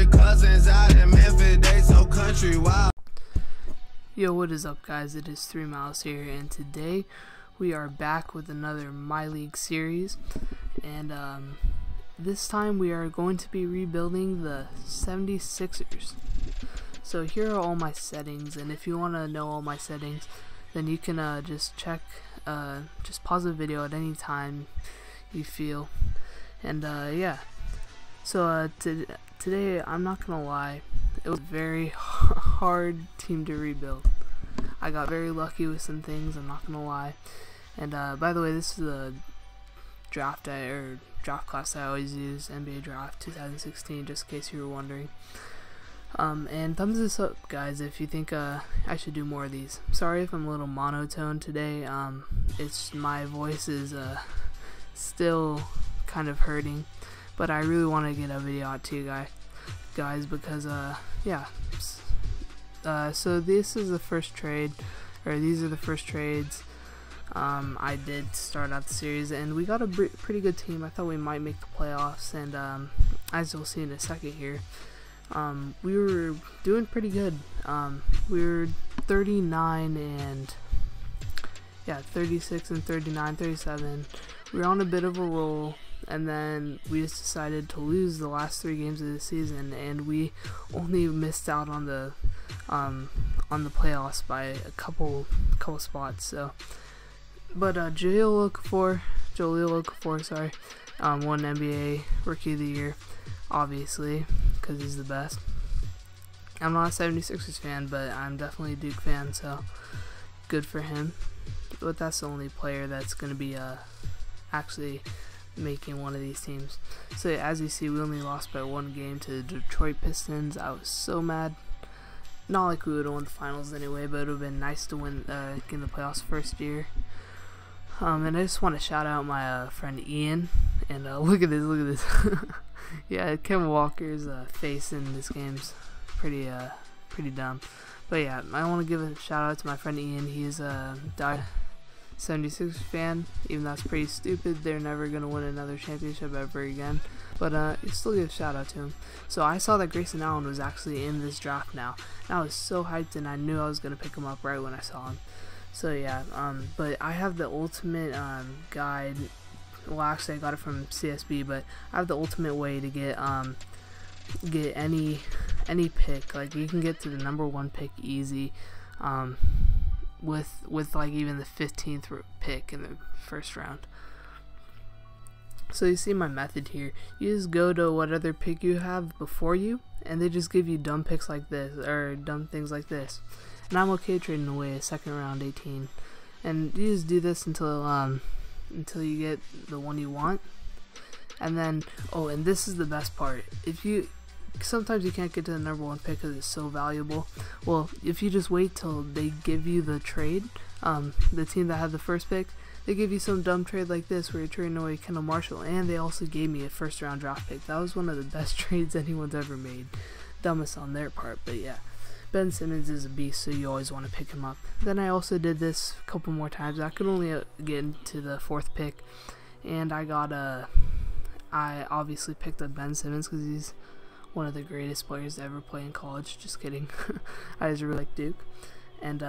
the cousins out in Memphis, they so country wild. Yo, what is up guys, it is 3 Miles here, and today we are back with another MyLeague series, and this time we are going to be rebuilding the 76ers. So here are all my settings, and if you want to know all my settings, then you can just check, just pause the video at any time you feel, and yeah. So today, I'm not gonna lie, it was a very hard team to rebuild. I got very lucky with some things, I'm not gonna lie. And by the way, this is the draft class I always use, NBA Draft 2016, just in case you were wondering. And thumbs this up guys if you think I should do more of these. Sorry if I'm a little monotone today. It's my voice is still kind of hurting, but I really want to get a video out to you guys because yeah. So this is the first trade, or these are the first trades I did to start out the series, and we got a pretty good team. I thought we might make the playoffs, and as you'll see in a second here, we were doing pretty good. We were 39 and 36 and 39, 37. We were on a bit of a roll, and then we just decided to lose the last 3 games of the season, and we only missed out on the playoffs by a couple spots. So, but Jahlil Okafor, sorry, won NBA Rookie of the Year, obviously, because he's the best. I'm not a 76ers fan, but I'm definitely a Duke fan, so good for him. But that's the only player that's going to be actually making one of these teams. So as you see, we only lost by 1 game to the Detroit Pistons. I was so mad. Not like we would have won the finals anyway, but it would have been nice to win in the playoffs first year. And I just want to shout out my friend Ian. And look at this. Yeah, Kevin Walker's face in this game's pretty dumb. But yeah, I want to give a shout out to my friend Ian. He's a die 76ers fan, even though that's pretty stupid. They're never gonna win another championship ever again, but you still give a shout out to him. So I saw that Grayson Allen was actually in this draft now, and I was so hyped, and I knew I was gonna pick him up right when I saw him. So yeah, but I have the ultimate guide. Well, actually I got it from CSB, but I have the ultimate way to get any pick. Like, you can get to the #1 pick easy, with like even the 15th pick in the first round. So you see my method here. You just go to what other pick you have before you, and they just give you dumb picks like this, or dumb things like this. And I'm okay trading away a 2nd round 18. And you just do this until you get the one you want. And then, oh, and this is the best part. Sometimes you can't get to the #1 pick because it's so valuable. Well, if you just wait till they give you the trade, the team that had the first pick, they give you some dumb trade like this where you're trading away Kendall Marshall, and they also gave me a 1st round draft pick. That was one of the best trades anyone's ever made. Dumbest on their part, but yeah. Ben Simmons is a beast, so you always want to pick him up. Then I also did this a couple more times. I could only get into the 4th pick, and I obviously picked up Ben Simmons because he's one of the greatest players to ever play in college. Just kidding. I just really like Duke. And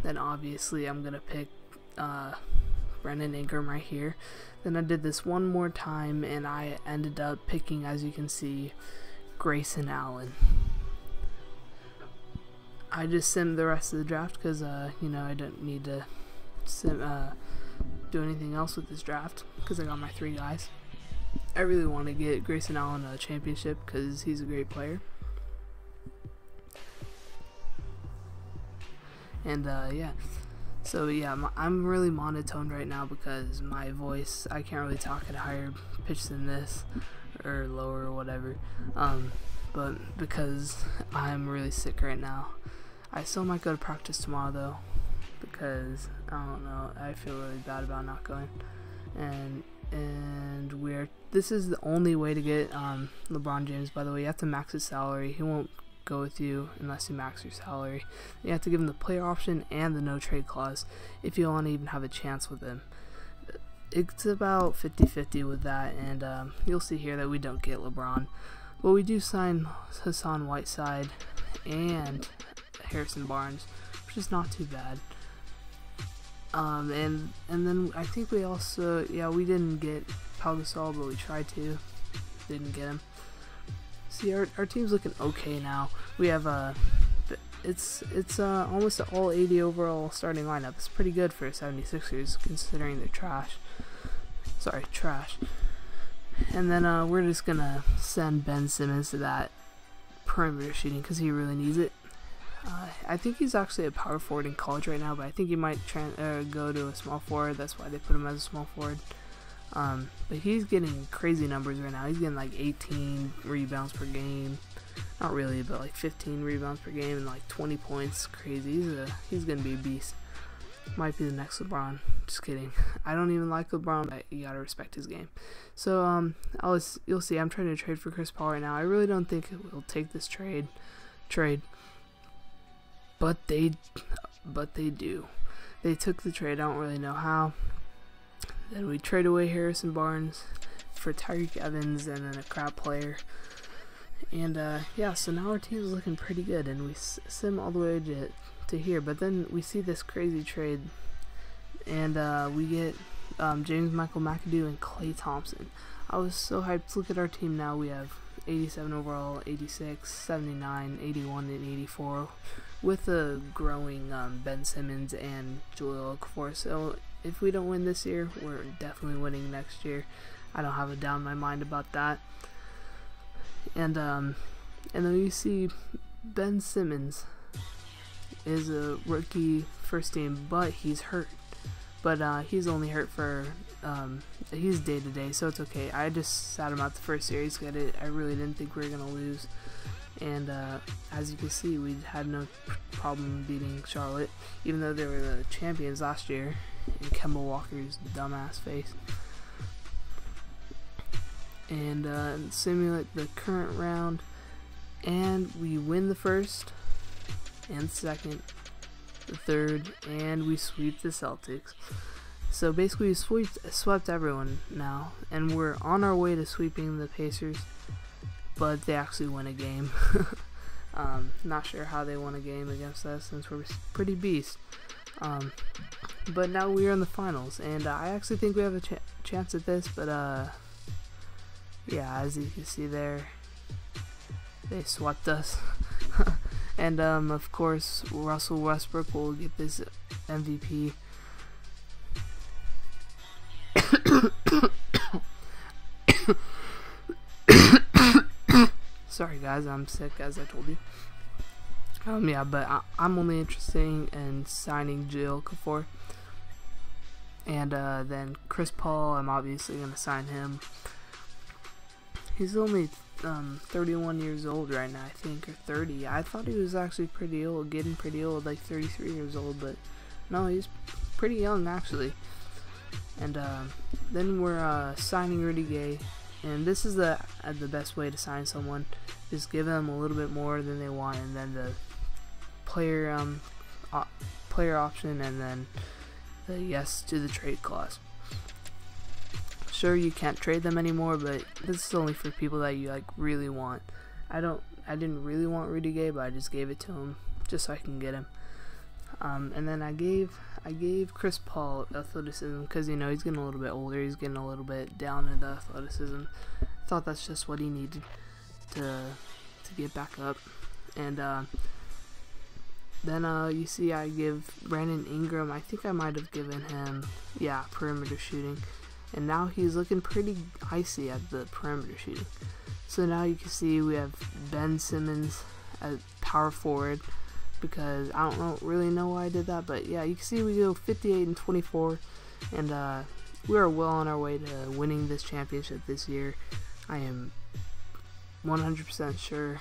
then obviously I'm gonna pick Brandon Ingram right here. Then I did this one more time, and I ended up picking, as you can see, Grayson Allen. I just simmed the rest of the draft because you know, I don't need to do anything else with this draft because I got my 3 guys. I really want to get Grayson Allen a championship because he's a great player. And yeah, so yeah, I'm really monotoned right now because my voice, I can't really talk at a higher pitch than this, or lower or whatever, but because I'm really sick right now. I still might go to practice tomorrow though, because I don't know, I feel really bad about not going. And this is the only way to get LeBron James. By the way, you have to max his salary. He won't go with you unless you max your salary. You have to give him the player option and the no trade clause if you want to even have a chance with him. It's about 50-50 with that, and you'll see here that we don't get LeBron. But we do sign Hassan Whiteside and Harrison Barnes, which is not too bad. And then I think we also, we didn't get Pau Gasol, but we tried to. Didn't get him. See, our team's looking okay now. We have it's almost an all 80 overall starting lineup. It's pretty good for 76ers considering they're trash. Sorry, trash. And then we're just gonna send Ben Simmons to that perimeter shooting because he really needs it. I think he's actually a power forward in college right now, but I think he might go to a small forward. That's why they put him as a small forward. But he's getting crazy numbers right now. He's getting like 18 rebounds per game. Not really, but like 15 rebounds per game and like 20 points. Crazy. He's gonna be a beast. Might be the next LeBron. Just kidding. I don't even like LeBron, but you gotta respect his game. So you'll see. I'm trying to trade for Chris Paul right now. I really don't think we'll take this trade. But they do. They took the trade. I don't really know how. Then we trade away Harrison Barnes for Tyreek Evans and then a crap player. And so now our team's looking pretty good, and we sim all the way to here. But then we see this crazy trade, and we get James Michael McAdoo and Klay Thompson. I was so hyped. Look at our team now. We have 87 overall, 86, 79, 81, and 84, with a growing Ben Simmons and Jahlil Okafor. So if we don't win this year, we're definitely winning next year. I don't have a doubt in my mind about that. And then you see Ben Simmons is a rookie first team, but he's hurt. But he's only hurt for he's day to day, so it's okay. I just sat him out the first series. I really didn't think we were gonna lose, and as you can see, we had no problem beating Charlotte, even though they were the champions last year in Kemba Walker's dumbass face. And simulate the current round, and we win the first and second, the third, and we sweep the Celtics. So basically we swept everyone now, and we're on our way to sweeping the Pacers, but they actually win a game. Not sure how they won a game against us since we're pretty beast. But now we're in the finals, and I actually think we have a chance at this, but as you can see there, they swept us. And of course Russell Westbrook will get this MVP. Sorry guys, I'm sick as I told you. But I'm only interested in signing Jahlil Okafor. And then Chris Paul, I'm obviously going to sign him. He's only 31 years old right now, I think, or 30. I thought he was actually pretty old, getting pretty old, like 33 years old, but no, he's pretty young actually. And then we're signing Rudy Gay, and this is the best way to sign someone. Just give them a little bit more than they want, and then the player option, and then the yes to the trade clause. Sure, you can't trade them anymore, but this is only for people that you like really want. I didn't really want Rudy Gay, but I just gave it to him just so I can get him. And then I gave Chris Paul athleticism because he's getting a little bit older. He's getting a little bit down in the athleticism. I thought that's just what he needed to get back up. And then you see I give Brandon Ingram. I think I might have given him perimeter shooting. And now he's looking pretty icy at the perimeter shooting. So now you can see we have Ben Simmons at power forward, because I don't really know why I did that, but yeah, you can see we go 58 and 24, and we are well on our way to winning this championship this year. I am 100% sure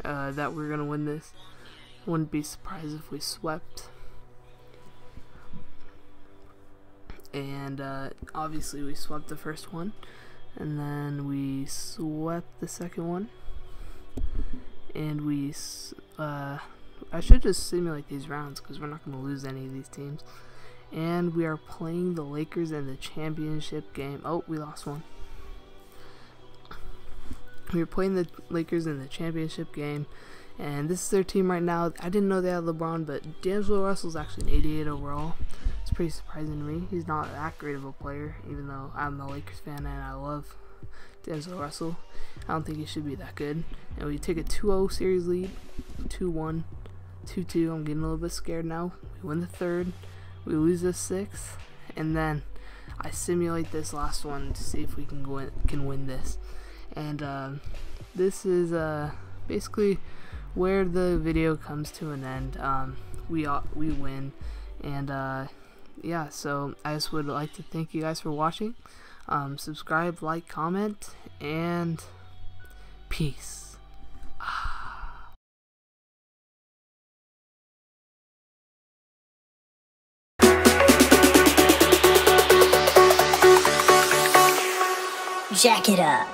that we're gonna win this. Wouldn't be surprised if we swept. And obviously we swept the first one, and then we swept the second one, and we I should just simulate these rounds because we're not going to lose any of these teams. And we are playing the Lakers in the championship game. Oh, we lost one. We were playing the Lakers in the championship game, and this is their team right now. I didn't know they had LeBron, but D'Angelo Russell's actually an 88 overall. It's pretty surprising to me. He's not that great of a player, even though I'm a Lakers fan and I love D'Angelo Russell. I don't think he should be that good. And we take a 2-0 series lead, 2-1, 2-2. I'm getting a little bit scared now. We win the third, we lose the sixth, and then I simulate this last one to see if we can win this. And this is basically where the video comes to an end. We win, and yeah, so I just would like to thank you guys for watching. Subscribe, like, comment, and peace. Jack it up.